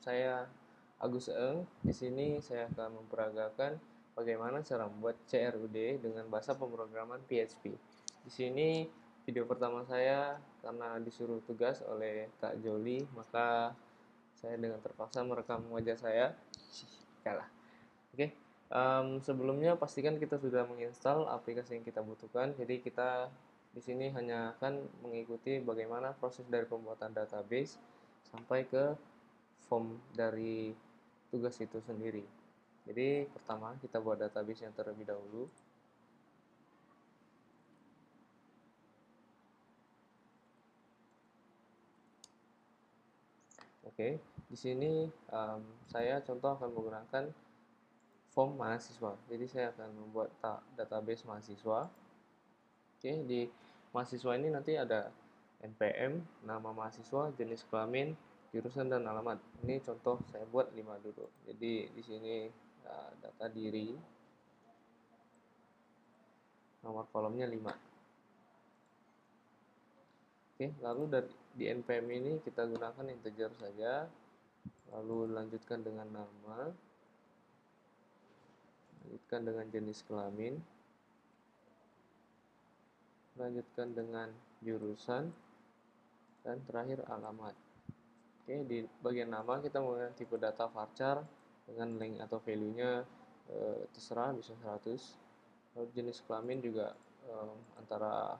Saya Agus Eng. Di sini saya akan memperagakan bagaimana cara membuat CRUD dengan bahasa pemrograman PHP. Di sini video pertama saya karena disuruh tugas oleh Kak Joli, maka saya dengan terpaksa merekam wajah saya. Kalah. Oke. Sebelumnya pastikan kita sudah menginstal aplikasi yang kita butuhkan. Jadi kita di sini hanya akan mengikuti bagaimana proses dari pembuatan database sampai ke form dari tugas itu sendiri. Jadi pertama kita buat database yang terlebih dahulu. Oke, di sini saya contoh akan menggunakan form mahasiswa. Jadi saya akan membuat database mahasiswa. Oke, di mahasiswa ini nanti ada NPM, nama mahasiswa, jenis kelamin, jurusan dan alamat. Ini contoh saya buat 5 dulu. Jadi di sini data diri, nomor kolomnya 5. Oke, lalu di NPM ini kita gunakan integer saja. Lalu lanjutkan dengan nama, lanjutkan dengan jenis kelamin, lanjutkan dengan jurusan, dan terakhir alamat. Oke, di bagian nama kita menggunakan tipe data varchar dengan length atau value-nya terserah, bisa 100. Lalu jenis kelamin juga antara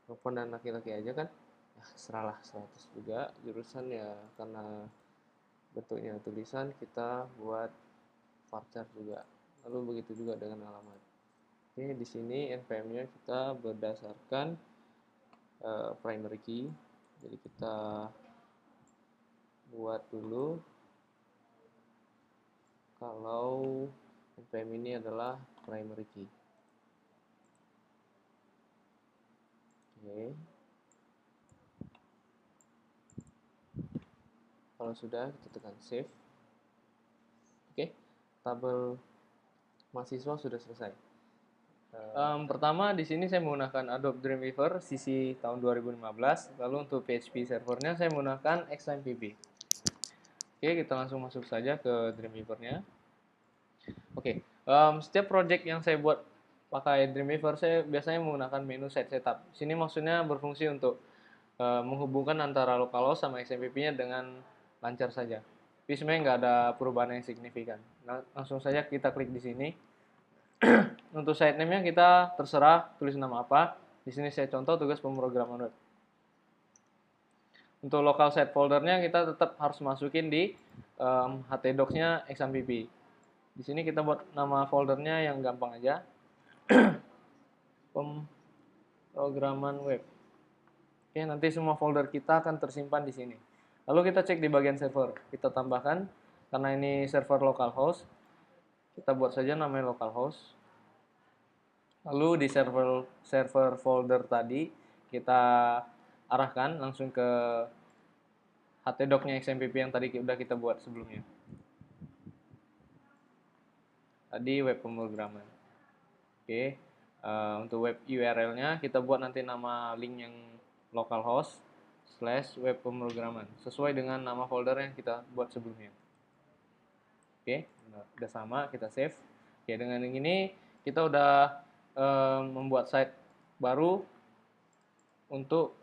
perempuan dan laki-laki aja kan, ya serahlah 100 juga. Jurusan ya karena bentuknya tulisan kita buat varchar juga. Lalu begitu juga dengan alamat. Oke, di sini npm-nya kita berdasarkan primary key. Jadi kita buat dulu kalau npm ini adalah primary key. Oke. Kalau sudah, kita tekan save. Oke, tabel mahasiswa sudah selesai. Pertama di sini saya menggunakan Adobe Dreamweaver CC tahun 2015. Lalu untuk PHP servernya saya menggunakan XAMPP. Oke, kita langsung masuk saja ke Dreamweaver-nya. Oke, setiap project yang saya buat pakai Dreamweaver, saya biasanya menggunakan menu site setup. Sini maksudnya berfungsi untuk menghubungkan antara localhost sama XAMPP-nya dengan lancar saja. Tapi sebenarnya nggak ada perubahan yang signifikan. Nah, langsung saja kita klik di sini. Untuk site name-nya kita terserah tulis nama apa. Di sini saya contoh tugas pemrograman web. Untuk local site foldernya kita tetap harus masukin di htdocs-nya XAMPP. Di sini kita buat nama foldernya yang gampang aja. Pemrograman web. Oke, nanti semua folder kita akan tersimpan di sini. Lalu kita cek di bagian server. Kita tambahkan, karena ini server localhost, kita buat saja namanya localhost. Lalu di server folder tadi, kita arahkan langsung ke htdocs-nya XAMPP yang tadi sudah kita buat sebelumnya. Tadi web pemrograman. Oke, untuk web URL-nya kita buat nanti nama link yang localhost / web pemrograman sesuai dengan nama folder yang kita buat sebelumnya. Oke, udah sama, kita save. Oke, dengan ini kita udah membuat site baru untuk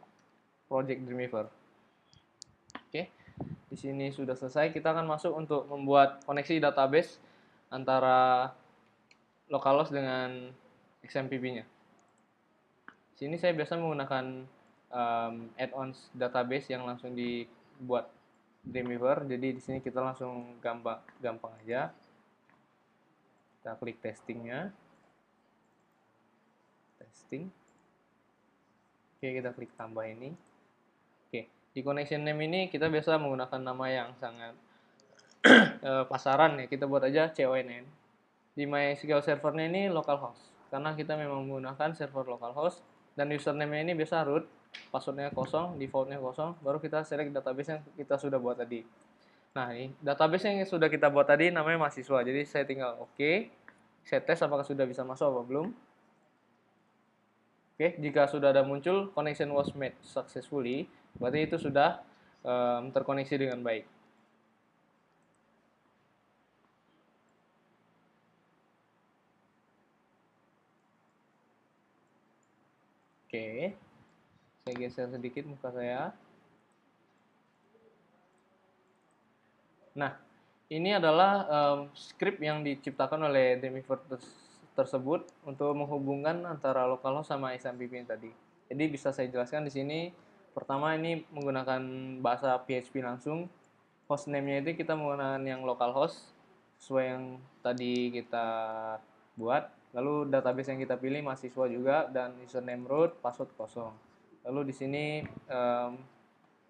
project Dreamweaver. Oke, di sini sudah selesai. Kita akan masuk untuk membuat koneksi database antara localhost dengan XAMPP-nya. Sini saya biasa menggunakan add-ons database yang langsung dibuat Dreamweaver. Jadi di sini kita langsung gampang aja. Kita klik testingnya. Testing. Oke, kita klik tambah ini. Oke, di connection name ini kita biasa menggunakan nama yang sangat pasaran ya. Kita buat aja CONN. Di MySQL servernya ini localhost. Karena kita memang menggunakan server localhost. Dan username-nya ini biasa root, passwordnya kosong, defaultnya kosong, baru kita select database yang kita sudah buat tadi. Nah, ini database yang sudah kita buat tadi namanya mahasiswa. Jadi saya tinggal oke, saya tes apakah sudah bisa masuk atau belum. Oke, jika sudah ada muncul connection was made successfully, berarti itu sudah terkoneksi dengan baik. Oke, saya geser sedikit muka saya. Nah, ini adalah script yang diciptakan oleh Dreamweaver tersebut untuk menghubungkan antara localhost sama XMPP tadi. Jadi bisa saya jelaskan di sini. Pertama ini menggunakan bahasa PHP langsung. Hostname-nya itu kita menggunakan yang localhost sesuai yang tadi kita buat. Lalu database yang kita pilih mahasiswa juga dan username root, password kosong. Lalu di sini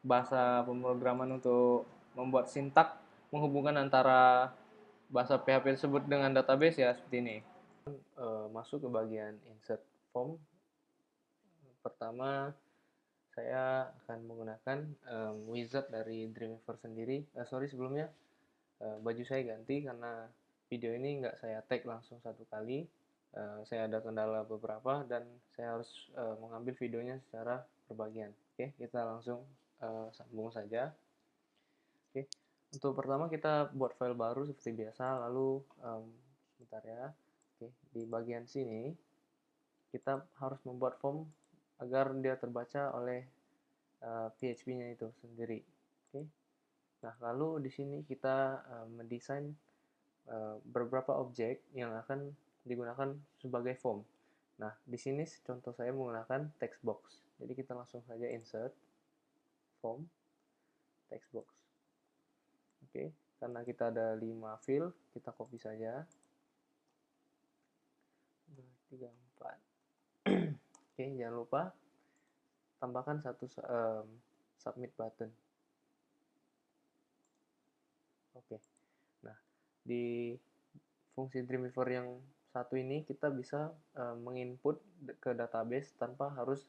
bahasa pemrograman untuk membuat sintak menghubungkan antara bahasa PHP tersebut dengan database ya seperti ini. Masuk ke bagian insert form. Pertama saya akan menggunakan wizard dari Dreamweaver sendiri. Sorry sebelumnya baju saya ganti karena video ini nggak saya tag langsung satu kali. Saya ada kendala beberapa dan saya harus mengambil videonya secara berbagian. Oke, kita langsung sambung saja. Oke, untuk pertama kita buat file baru seperti biasa, lalu sebentar ya. Oke, di bagian sini kita harus membuat form agar dia terbaca oleh PHP-nya itu sendiri. Oke. Nah, lalu di sini kita mendesain beberapa objek yang akan digunakan sebagai form. Nah, di sini contoh saya menggunakan text box. Jadi kita langsung saja insert form text box. Oke, karena kita ada 5 field, kita copy saja. 2, 3, 4. Oke, jangan lupa tambahkan satu submit button. Oke. Nah, di fungsi Dreamweaver yang satu ini kita bisa menginput ke database tanpa harus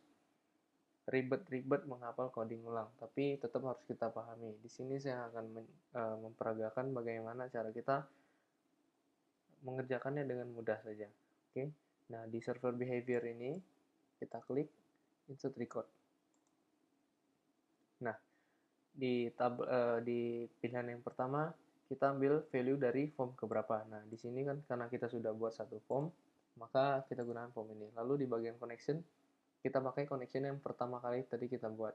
ribet-ribet menghafal coding ulang, tapi tetap harus kita pahami. Di sini saya akan memperagakan bagaimana cara kita mengerjakannya dengan mudah saja. Oke. Nah, di server behavior ini kita klik insert record. Nah, di pilihan yang pertama kita ambil value dari form keberapa. Nah, di sini kan karena kita sudah buat satu form, maka kita gunakan form ini. Lalu di bagian connection kita pakai connection yang pertama kali tadi kita buat.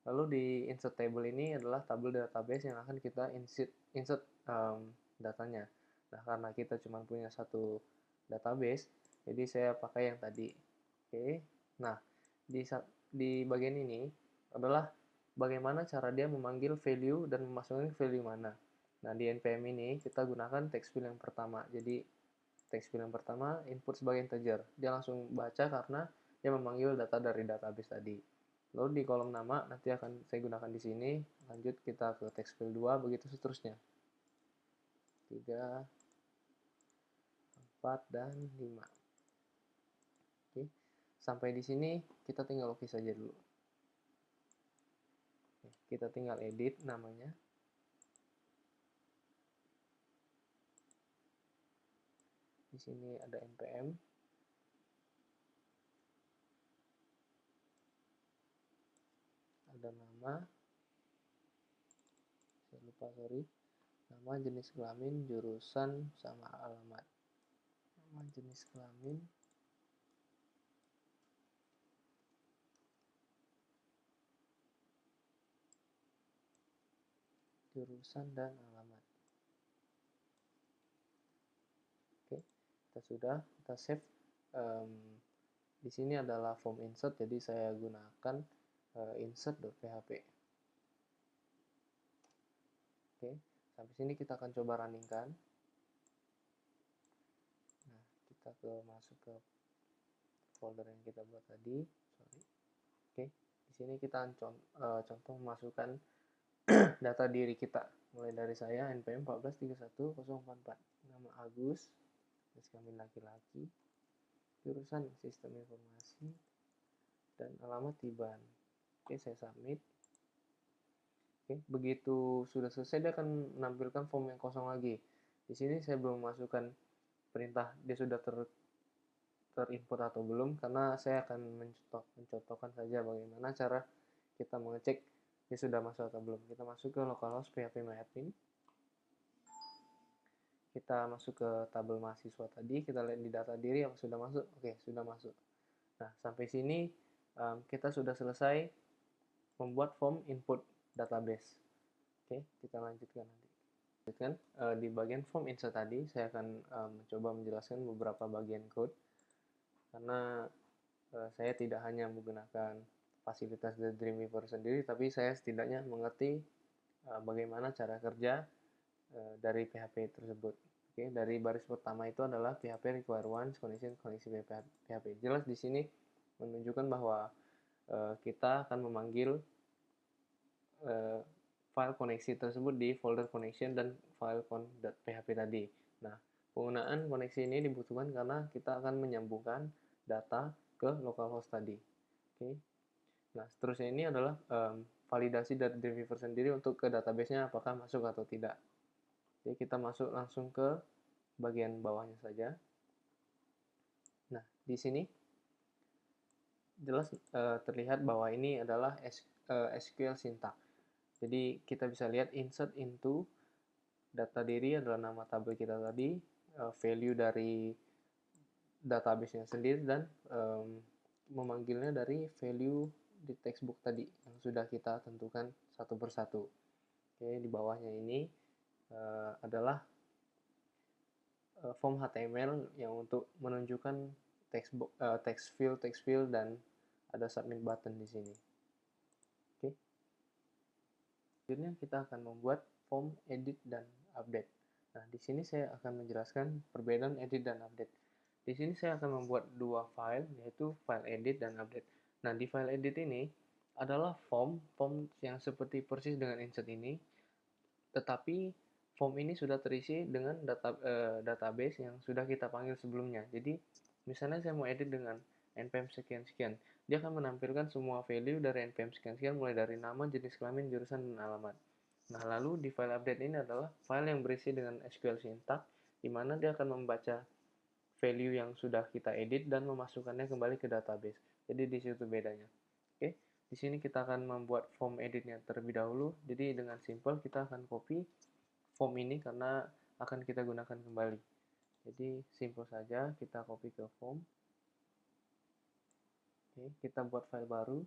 Lalu di insert table ini adalah tabel database yang akan kita insert datanya. Nah, karena kita cuma punya satu database, jadi saya pakai yang tadi. Oke. Nah, di bagian ini adalah bagaimana cara dia memanggil value dan memasukkan value mana. Nah, di npm ini kita gunakan text field yang pertama. Jadi text field yang pertama input sebagai integer. Dia langsung baca karena dia memanggil data dari database tadi. Lalu di kolom nama nanti akan saya gunakan di sini. Lanjut kita ke text field 2, begitu seterusnya. 3, 4, dan 5. Oke. Sampai di sini kita tinggal oke saja dulu. Kita tinggal edit namanya. Di sini ada npm. Ada nama. Saya lupa, sorry. Nama, jenis kelamin, jurusan, sama alamat. Nama, jenis kelamin, jurusan, dan alamat. Oke, kita sudah, kita save. Di sini adalah form insert, jadi saya gunakan insert.php. Oke, sampai sini kita akan coba runningkan. Nah, kita masuk ke folder yang kita buat tadi. Sorry. Oke, di sini kita contoh memasukkan data diri kita. Mulai dari saya npm 1431044. Nama Agus, jenis kelamin laki-laki, jurusan sistem informasi, dan alamat Tiban. Oke, saya submit. Oke, begitu sudah selesai dia akan menampilkan form yang kosong lagi. Di sini saya belum masukkan perintah dia sudah terinput atau belum, karena saya akan mencontohkan saja bagaimana cara kita mengecek dia sudah masuk atau belum. Kita masuk ke localhost phpMyAdmin. Kita masuk ke tabel mahasiswa tadi, kita lihat di data diri yang sudah masuk. Oke, sudah masuk. Nah, sampai sini kita sudah selesai membuat form input database. Oke, kita lanjutkan nanti. Di bagian form insert tadi, saya akan mencoba menjelaskan beberapa bagian code, karena saya tidak hanya menggunakan fasilitas dari Dreamweaver sendiri, tapi saya setidaknya mengerti bagaimana cara kerja dari PHP tersebut. Oke, dari baris pertama itu adalah PHP require once connection koneksi PHP. Jelas di sini menunjukkan bahwa kita akan memanggil file koneksi tersebut di folder connection dan file con.php tadi. Nah, penggunaan koneksi ini dibutuhkan karena kita akan menyambungkan data ke localhost tadi. Oke. Nah, seterusnya ini adalah validasi dari Dreamweaver sendiri untuk ke database-nya apakah masuk atau tidak. Jadi kita masuk langsung ke bagian bawahnya saja. Nah, di sini jelas terlihat bahwa ini adalah SQL syntax. Jadi kita bisa lihat insert into data diri adalah nama tabel kita tadi, value dari database-nya sendiri, dan memanggilnya dari value di textbook tadi yang sudah kita tentukan satu persatu. Oke, di bawahnya ini adalah form HTML yang untuk menunjukkan text field, dan ada submit button di sini. Oke. Selanjutnya kita akan membuat form edit dan update. Nah, di sini saya akan menjelaskan perbedaan edit dan update. Di sini saya akan membuat dua file, yaitu file edit dan update. Nah, di file edit ini adalah form yang seperti persis dengan insert ini, tetapi form ini sudah terisi dengan database yang sudah kita panggil sebelumnya. Jadi, misalnya saya mau edit dengan npm sekian-sekian, dia akan menampilkan semua value dari npm sekian-sekian, mulai dari nama, jenis kelamin, jurusan, dan alamat. Nah, lalu di file update ini adalah file yang berisi dengan SQL syntax, di mana dia akan membaca value yang sudah kita edit dan memasukkannya kembali ke database. Jadi di situ bedanya. Oke, di sini kita akan membuat form editnya terlebih dahulu. Jadi dengan simple kita akan copy form ini karena akan kita gunakan kembali. Jadi simple saja, kita copy ke form. Oke, kita buat file baru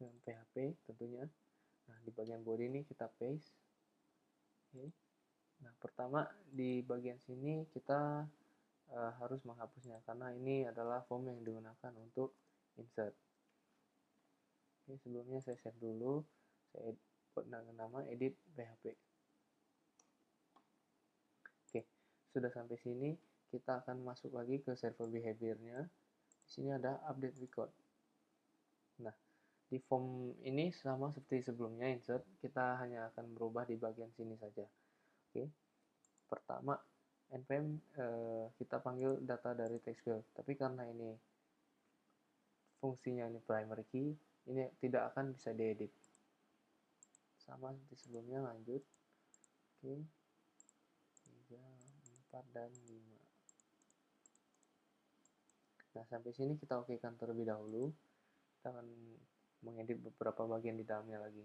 dengan PHP tentunya. Nah, di bagian body ini kita paste. Oke. Nah, pertama di bagian sini kita harus menghapusnya karena ini adalah form yang digunakan untuk insert. Oke, sebelumnya saya save dulu. Saya buat nama edit PHP. Oke, sudah sampai sini kita akan masuk lagi ke server behavior-nya. Di sini ada update record. Nah, di form ini sama seperti sebelumnya insert, kita hanya akan berubah di bagian sini saja. Oke. Pertama, npm kita panggil data dari text field, tapi karena ini fungsinya ini primary key, ini tidak akan bisa diedit. Sama seperti sebelumnya, lanjut. Oke. 3, 4, dan 5. Nah, sampai sini kita okekan terlebih dahulu. Kita akan mengedit beberapa bagian di dalamnya lagi.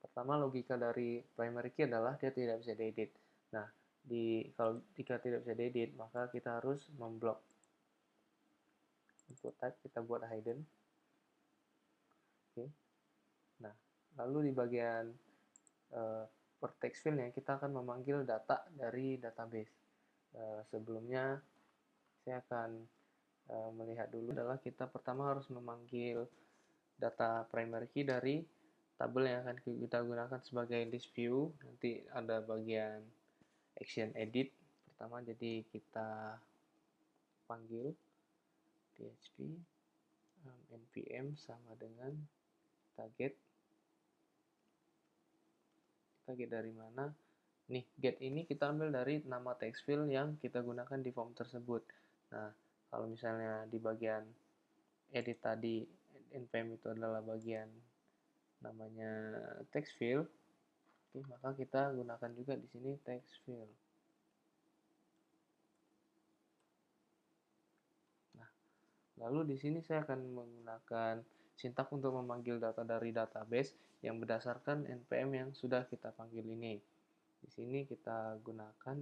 Pertama, logika dari primary key adalah dia tidak bisa diedit. Nah, kalau jika tidak bisa diedit, maka kita harus memblok. Input type kita buat hidden. Oke. Nah, lalu di bagian per text fieldnya kita akan memanggil data dari database. Sebelumnya saya akan melihat dulu adalah kita pertama harus memanggil data primary key dari tabel yang akan kita gunakan sebagai list view. Nanti ada bagian action edit pertama, jadi kita panggil php npm sama dengan target dari mana nih. Get ini kita ambil dari nama text field yang kita gunakan di form tersebut. Nah, kalau misalnya di bagian edit tadi npm itu adalah bagian namanya text field, oke, maka kita gunakan juga di sini text field. Nah, lalu di sini saya akan menggunakan sintak untuk memanggil data dari database yang berdasarkan npm yang sudah kita panggil ini. Di sini kita gunakan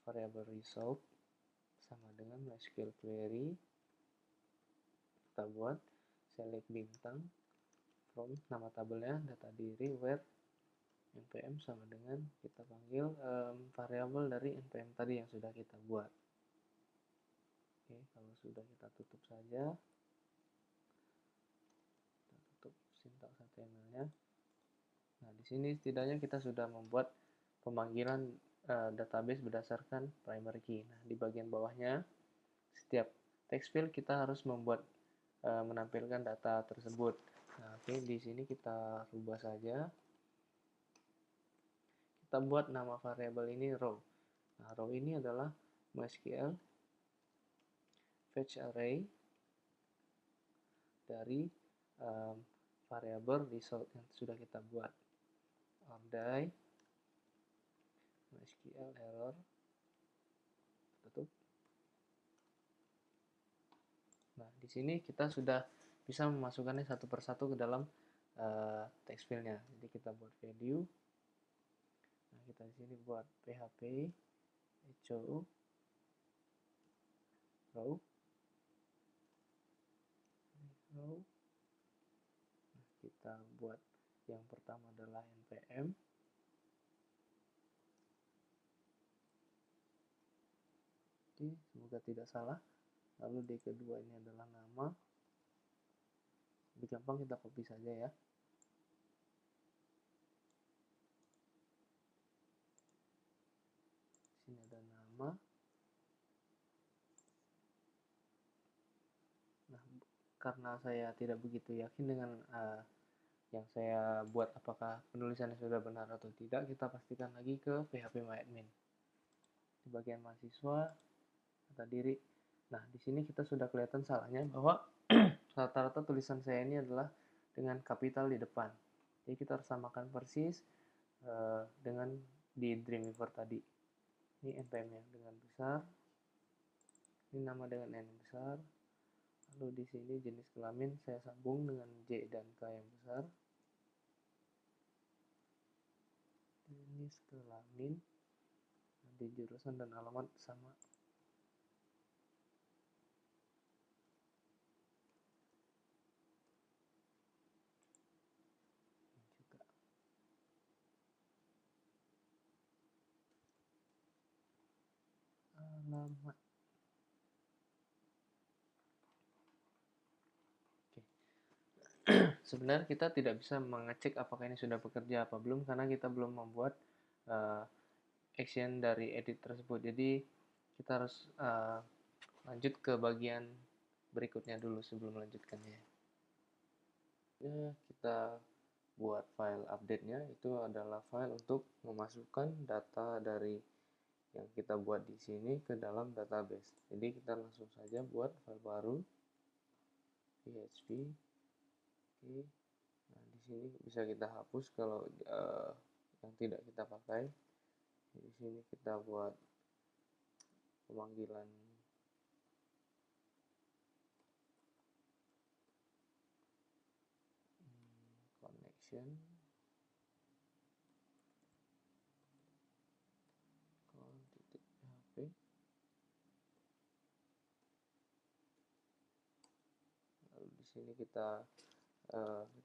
variable result sama dengan MySQL query. kita buat select bintang from nama tabelnya data diri where npm sama dengan kita panggil variabel dari npm tadi yang sudah kita buat. Oke, kalau sudah kita tutup saja, kita tutup sintaks HTML-nya. Nah, di sini setidaknya kita sudah membuat pemanggilan database berdasarkan primary key. Nah, di bagian bawahnya setiap text field kita harus membuat menampilkan data tersebut. Nah, oke, di sini kita rubah saja. Kita buat nama variabel ini row. Nah, row ini adalah MySQL fetch array dari variabel result yang sudah kita buat. Ordai MySQL error, tutup. Nah, di sini kita sudah bisa memasukkannya satu persatu ke dalam text field-nya. Jadi kita buat value. Nah, kita di sini buat php echo row. Nah, kita buat yang pertama adalah npm. Oke, semoga tidak salah. Lalu di kedua ini adalah nama. Lebih gampang kita copy saja ya. Sini ada nama. Nah, karena saya tidak begitu yakin dengan yang saya buat apakah penulisannya sudah benar atau tidak, kita pastikan lagi ke phpMyAdmin. Di bagian mahasiswa, data diri. Nah, di sini kita sudah kelihatan salahnya bahwa rata-rata tulisan saya ini adalah dengan kapital di depan. Jadi kita harus samakan persis dengan di Dreamweaver tadi. Ini npm-nya dengan besar. Ini nama dengan n besar. Lalu di sini jenis kelamin saya sambung dengan J dan K yang besar. Jenis kelamin, nanti jurusan dan alamat sama. Juga alamat. Oke. Sebenarnya kita tidak bisa mengecek apakah ini sudah bekerja apa belum karena kita belum membuat action dari edit tersebut. Jadi kita harus lanjut ke bagian berikutnya dulu sebelum melanjutkannya. Kita buat file update-nya, itu adalah file untuk memasukkan data dari yang kita buat di sini ke dalam database. Jadi kita langsung saja buat file baru php. Oke. Nah, di sini bisa kita hapus kalau yang tidak kita pakai. Di sini kita buat pemanggilan connection con.php. Lalu di sini kita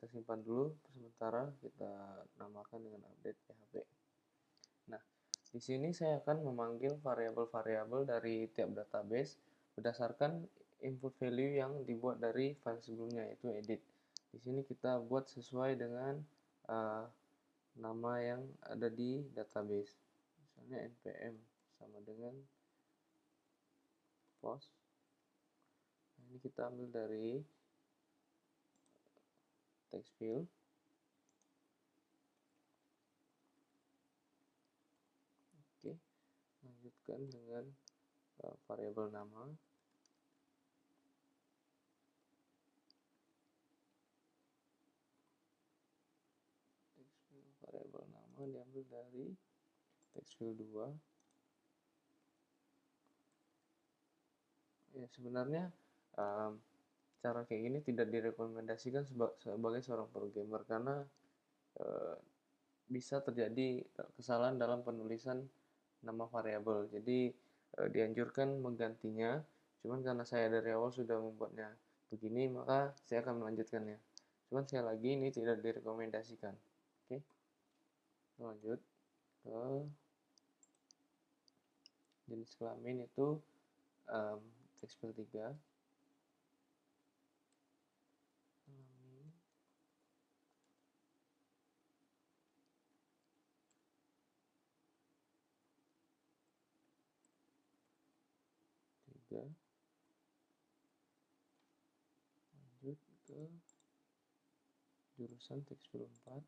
simpan dulu sementara, kita namakan dengan update php. Nah, di sini saya akan memanggil variabel-variabel dari tiap database berdasarkan input value yang dibuat dari file sebelumnya, yaitu edit. Di sini kita buat sesuai dengan nama yang ada di database. Misalnya npm sama dengan post. Nah, ini kita ambil dari text field. Oke, lanjutkan dengan variabel nama. Variabel nama diambil dari text field 2. Ya, sebenarnya cara kayak gini tidak direkomendasikan sebagai seorang programmer karena bisa terjadi kesalahan dalam penulisan nama variabel. Jadi dianjurkan menggantinya. Cuman karena saya dari awal sudah membuatnya begini, maka saya akan melanjutkannya. Cuman sekali lagi ini tidak direkomendasikan. Oke, lanjut ke jenis kelamin itu tekstil 3. Kelamin 3. Lanjut ke jurusan tekstil 4.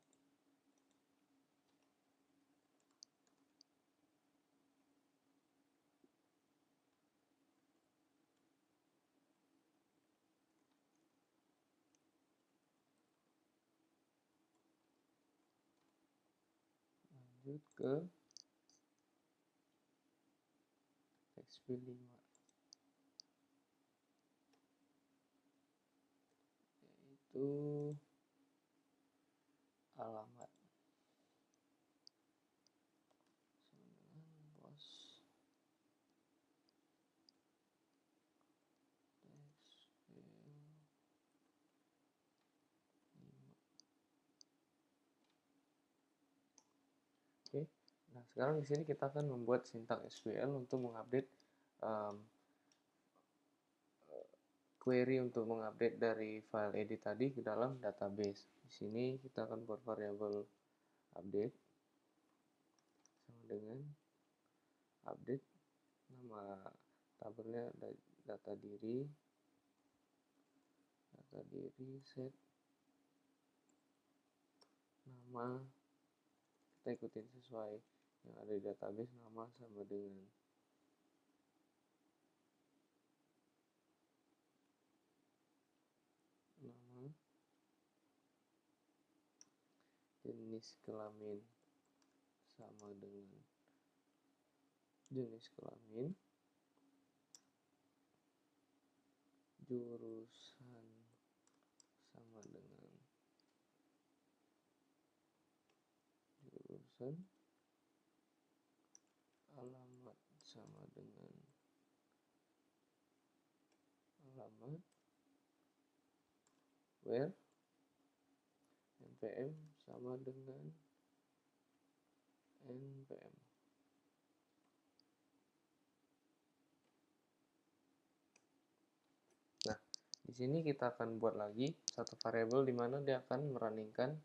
Lanjut ke tekstil 5, yaitu alamat pos tekstil 5. Oke, nah sekarang di sini kita akan membuat sintak SQL untuk mengupdate query untuk mengupdate dari file edit tadi ke dalam database. Di sini kita akan buat variabel update sama dengan update, nama tabelnya data diri set, nama kita ikutin sesuai yang ada di database, nama sama dengan nama, jenis kelamin sama dengan jenis kelamin, jurusan sama dengan jurusan, alamat sama dengan alamat, where, npm sama dengan npm. Nah, di sini kita akan buat lagi satu variabel di mana dia akan merunningkan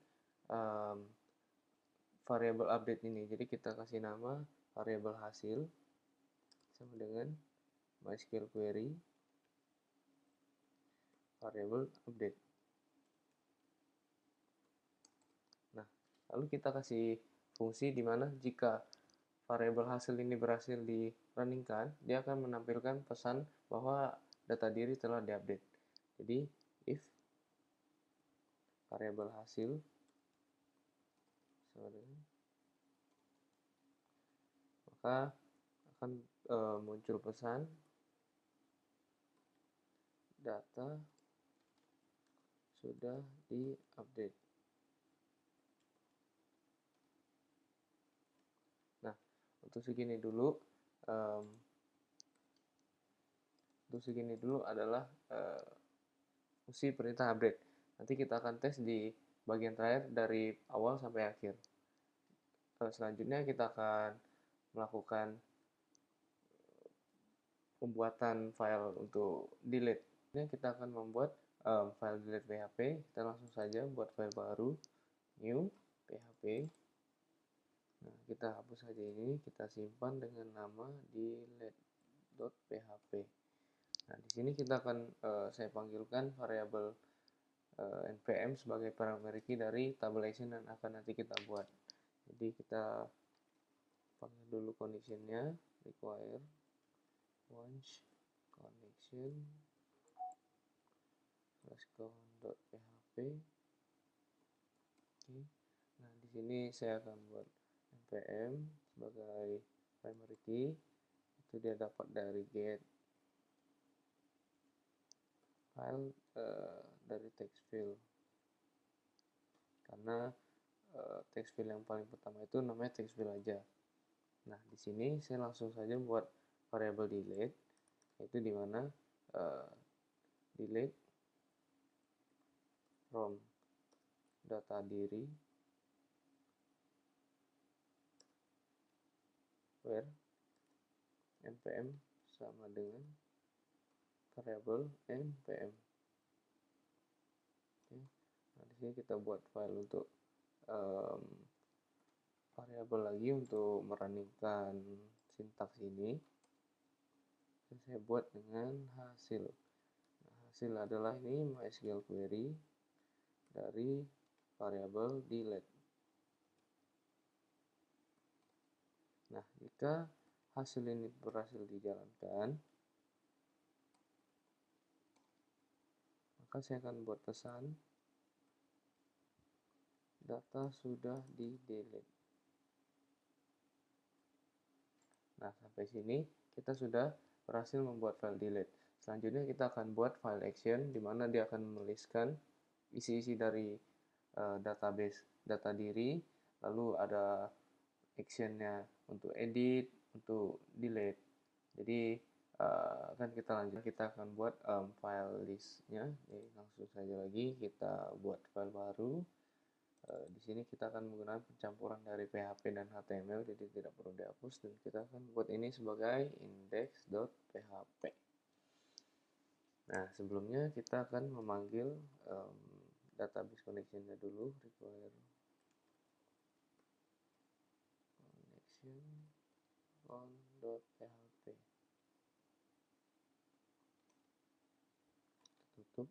variabel update ini. Jadi kita kasih nama variabel hasil sama dengan MySQL query variabel update. Nah, lalu kita kasih fungsi di mana jika variabel hasil ini berhasil di-runningkan, dia akan menampilkan pesan bahwa data diri telah diupdate. Jadi, if variabel hasil sama dengan, maka akan muncul pesan data sudah diupdate. Nah, untuk segini dulu adalah fungsi perintah update. Nanti kita akan tes di bagian terakhir dari awal sampai akhir. Selanjutnya kita akan melakukan pembuatan file untuk delete. Kita akan membuat file delete php. Kita langsung saja buat file baru, new php. Nah, kita hapus saja ini, kita simpan dengan nama delete.php. Nah, di sini kita akan saya panggilkan variabel npm sebagai primary key dari tabulation yang akan nanti kita buat. Jadi kita panggil dulu conditionnya, require once connection /count.php. Oke. Nah, di sini saya akan buat npm sebagai primary key. Itu dia dapat dari get file dari text field. Karena text field yang paling pertama itu namanya text field aja. Nah, di sini saya langsung saja buat variabel delete, yaitu di mana delete from data diri where npm sama dengan variabel npm. Oke. Nah, di sini kita buat file untuk variabel lagi untuk merunningkan sintaks ini. Dan saya buat dengan hasil. Nah, hasil adalah ini MySQL query dari variabel delete. Nah, jika hasil ini berhasil dijalankan, maka saya akan buat pesan data sudah di delete. Nah, sampai sini kita sudah berhasil membuat file delete. Selanjutnya kita akan buat file action di mana dia akan menuliskan isi-isi dari database data diri, lalu ada actionnya untuk edit, untuk delete. Jadi akan kita lanjut, kita akan buat file listnya. Jadi, langsung saja lagi kita buat file baru. Di sini kita akan menggunakan pencampuran dari PHP dan HTML, jadi tidak perlu dihapus, dan kita akan buat ini sebagai index.php. Nah, sebelumnya kita akan memanggil database connection-nya dulu, require connection on.php. Tutup.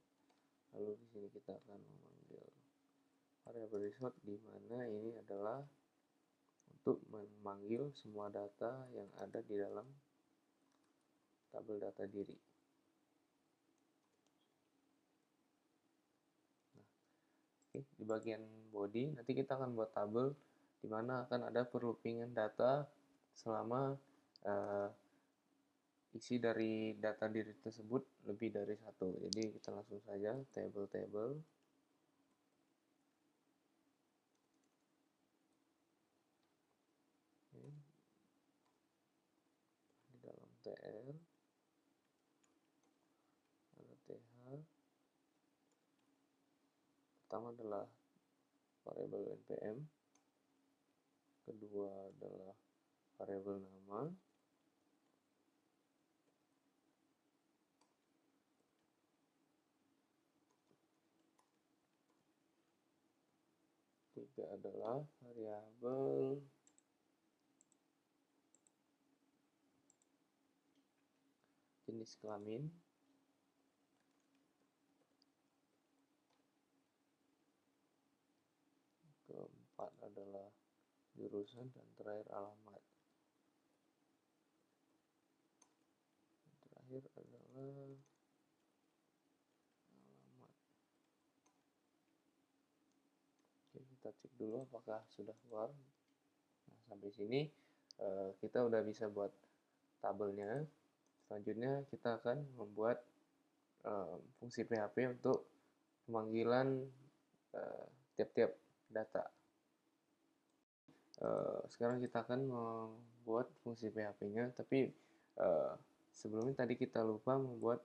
Lalu di sini kita akan memanggil variable result, di mana ini adalah untuk memanggil semua data yang ada di dalam tabel data diri. Nah, di bagian body nanti kita akan buat tabel di mana akan ada perloopingan data selama isi dari data diri tersebut lebih dari satu. Jadi kita langsung saja table. Di dalam tr ada th. Pertama adalah variabel npm, kedua adalah variabel nama, tiga adalah variabel jenis kelamin, keempat adalah jurusan, dan terakhir alamat. Terakhir adalah alamat. Oke, kita cek dulu apakah sudah keluar. Nah, sampai sini kita udah bisa buat tabelnya. Selanjutnya kita akan membuat fungsi PHP untuk pemanggilan tiap-tiap data. Sekarang kita akan membuat fungsi PHP-nya, tapi sebelumnya tadi kita lupa membuat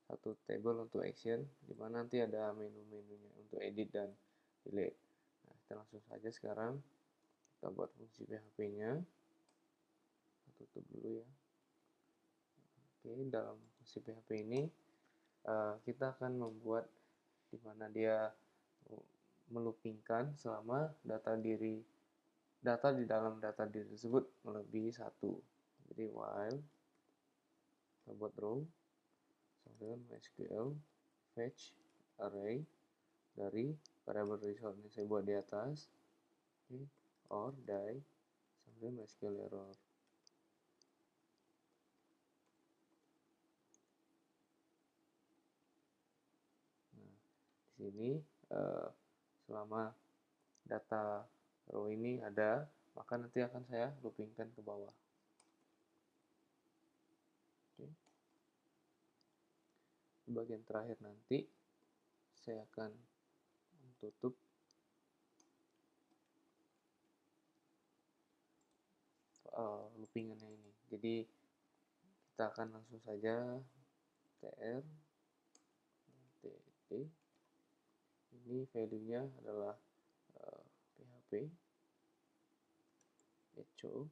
satu table untuk action, di mana nanti ada menu-menunya untuk edit dan delete. Nah, kita langsung saja sekarang kita buat fungsi PHP-nya. Tutup dulu ya. Oke, dalam fungsi PHP ini kita akan membuat di mana dia meloopingkan selama data di dalam data diri tersebut melebihi satu. Jadi while kita buat row sama dengan MySQL fetch array dari variable result yang saya buat di atas, or die sama dengan MySQL error. Nah, di sini selama data row ini ada, maka nanti akan saya loopingkan ke bawah. Oke. Di bagian terakhir nanti saya akan tutup loopingannya ini. Jadi kita akan langsung saja tr tt Ini value-nya adalah PHP echo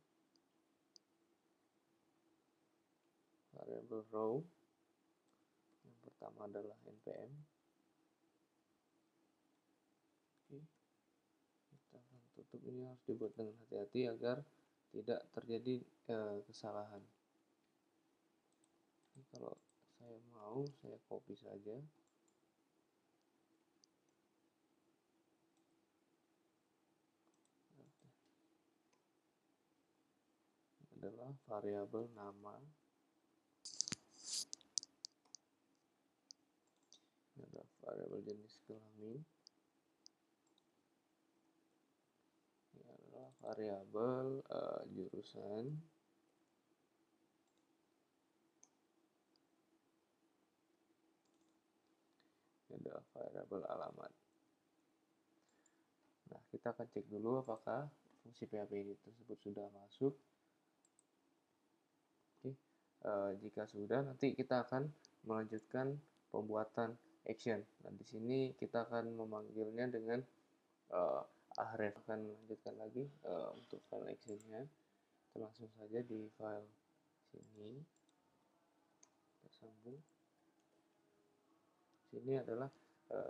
variable row. Yang pertama adalah npm. Oke, kita akan tutup. Ini harus dibuat dengan hati-hati agar tidak terjadi kesalahan. Ini kalau saya mau, saya copy saja. Ini adalah variabel nama. Ini adalah variabel jenis kelamin. Ini adalah variabel jurusan. Ini adalah variabel alamat. Nah, kita akan cek dulu apakah fungsi PHP ini tersebut sudah masuk. Oke, jika sudah, nanti kita akan melanjutkan pembuatan action. Nah, di sini kita akan memanggilnya dengan ahref. Akan melanjutkan lagi untuk file actionnya. Kita langsung saja di file sini. Kita sambung. Sini adalah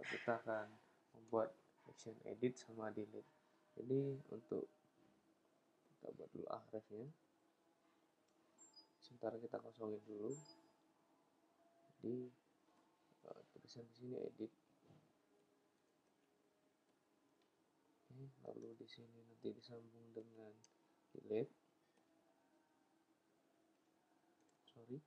kita akan membuat action edit sama delete. Jadi untuk kita buat dulu ahrefnya. Sementara kita kosongin dulu. Jadi tulisan di sini edit. Oke, lalu di sini nanti disambung dengan delete. Sorry.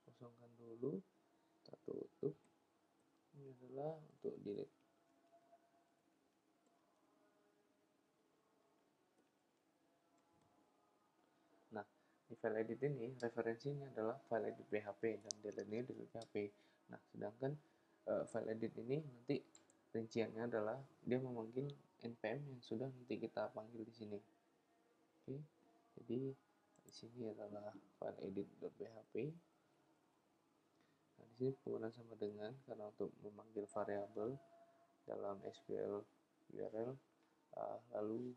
Kosongkan dulu. Kita tutup. Ini adalah untuk delete. Nah, di file edit ini referensinya adalah file edit PHP dan delete-nya delete PHP. Nah, sedangkan file edit ini nanti rinciannya adalah dia memanggil npm yang sudah nanti kita panggil di sini. Oke, jadi di sini adalah file edit.php. Nah, di sini penggunaan sama dengan karena untuk memanggil variabel dalam SQL URL lalu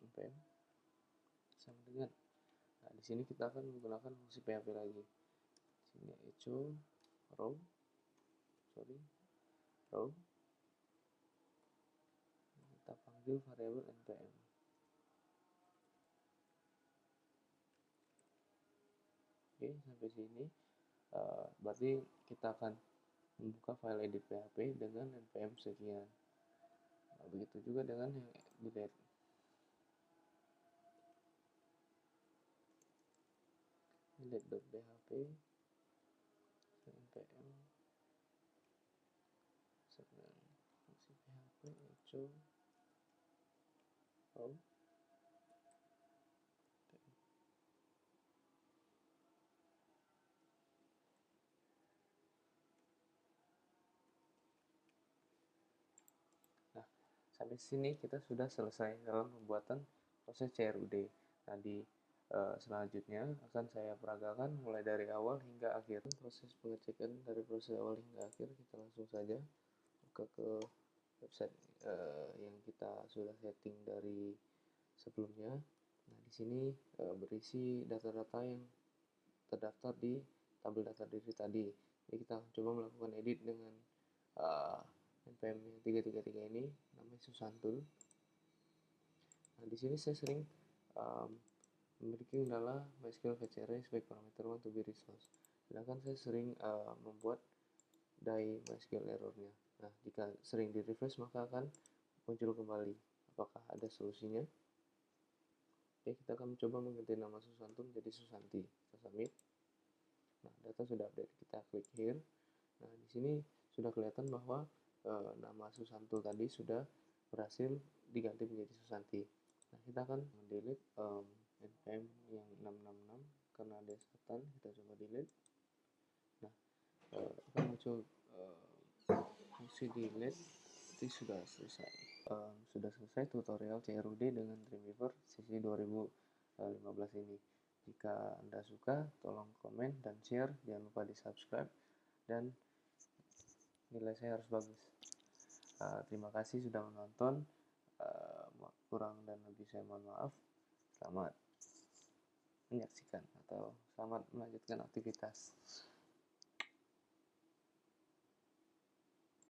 npm sama dengan. Nah, di sini kita akan menggunakan fungsi PHP lagi. Di sini echo row, kita panggil variabel npm. Oke, sampai sini berarti kita akan membuka file edit PHP dengan npm sekian. Nah, begitu juga dengan yang delete. Delete.php npm dengan fungsi PHP echo row. Nah, sampai sini kita sudah selesai dalam pembuatan proses CRUD. Nah, di selanjutnya akan saya peragakan mulai dari awal hingga akhir. Proses pengecekan dari proses awal hingga akhir kita langsung saja buka ke website yang kita sudah setting dari sebelumnya. Nah, di sini berisi data-data yang terdaftar di tabel data diri tadi. Jadi kita coba melakukan edit dengan npm 333 ini, namanya Susantul. Nah, di sini saya sering memiliki kendala MySQL VCR sebagai parameter one to be resource. Sedangkan saya sering membuat die MySQL errornya. Nah, jika sering di refresh maka akan muncul kembali. Apakah ada solusinya? Oke, kita akan mencoba mengganti nama Susantul menjadi Susanti. Kita submit. Nah, data sudah update. Kita klik here. Nah, di sini sudah kelihatan bahwa nama Susantul tadi sudah berhasil diganti menjadi Susanti. Nah, kita akan delete npm yang 666 karena ada kesalahan. Kita coba delete. Nah, akan muncul fungsi delete. Itu sudah selesai. Sudah selesai tutorial CRUD dengan Dreamweaver sesi 2015 ini. Jika Anda suka, tolong komen dan share, jangan lupa di subscribe, dan nilai saya harus bagus. Terima kasih sudah menonton. Kurang dan lebih saya mohon maaf. Selamat menyaksikan atau selamat melanjutkan aktivitas.